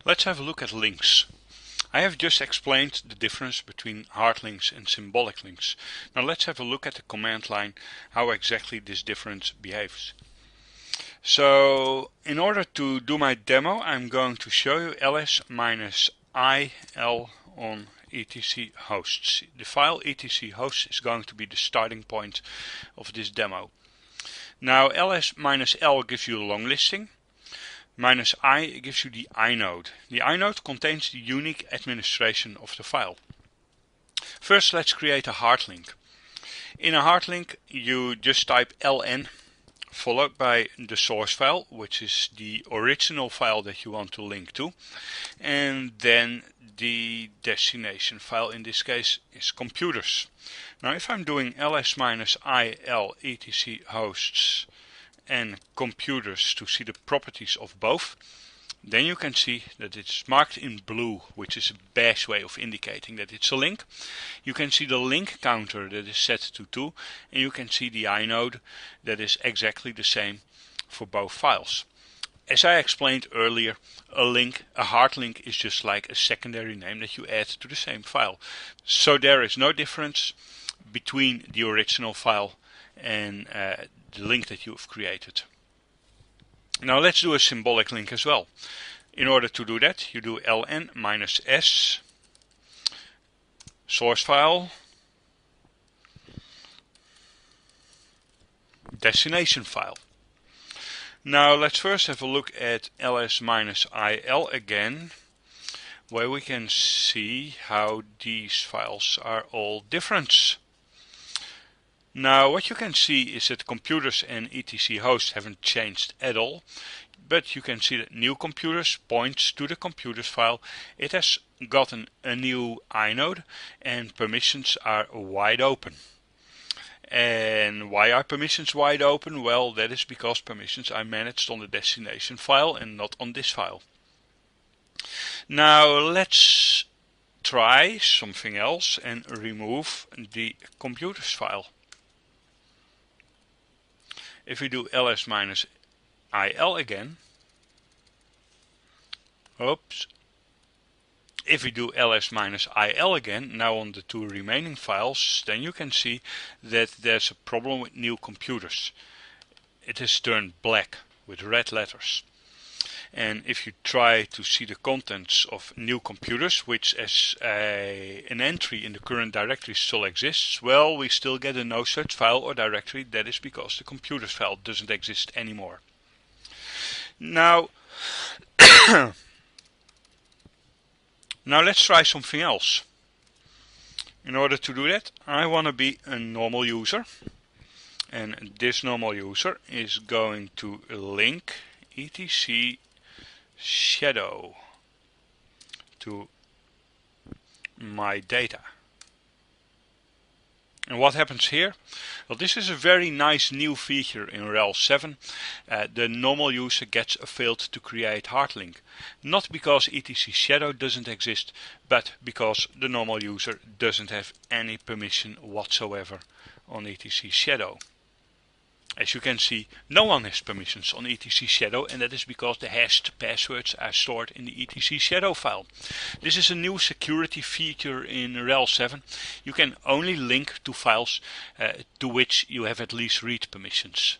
Let's have a look at links. I have just explained the difference between hard links and symbolic links. Now let's have a look at the command line, how exactly this difference behaves. So in order to do my demo, I'm going to show you ls-il on etc hosts. The file etc hosts is going to be the starting point of this demo. Now ls-l gives you a long listing. -i gives you the inode. The inode contains the unique administration of the file. First, let's create a hard link. In a hard link, you just type ln followed by the source file, which is the original file that you want to link to, and then the destination file. In this case is computers. Now if I'm doing ls-il etc hosts and computers to see the properties of both, then you can see that it's marked in blue, which is a bash way of indicating that it's a link. You can see the link counter that is set to 2, and you can see the inode that is exactly the same for both files. As I explained earlier, a hard link is just like a secondary name that you add to the same file. So there is no difference between the original file and the link that you have created. Now let's do a symbolic link as well. In order to do that, you do ln-s source file destination file. Now let's first have a look at ls-il again, where we can see how these files are all different. Now what you can see is that computers and etc hosts haven't changed at all, but you can see that new computers points to the computers file. It has gotten a new inode and permissions are wide open. And why are permissions wide open? Well, that is because permissions are managed on the destination file and not on this file. Now let's try something else and remove the computers file. If we do ls-il again, if we do ls-il again, now on the two remaining files, then you can see that there's a problem with new computers. It has turned black with red letters. And if you try to see the contents of new computers, which as an entry in the current directory still exists, well, we still get a no such file or directory. That is because the computers file doesn't exist anymore. Now, now let's try something else. In order to do that, I want to be a normal user. And this normal user is going to link etc shadow to my data. And what happens here? Well, this is a very nice new feature in RHEL 7. The normal user gets a failed to create hard link. Not because etc shadow doesn't exist, but because the normal user doesn't have any permission whatsoever on etc shadow. As you can see, no one has permissions on etc shadow, and that is because the hashed passwords are stored in the etc shadow file. This is a new security feature in RHEL 7. You can only link to files to which you have at least read permissions.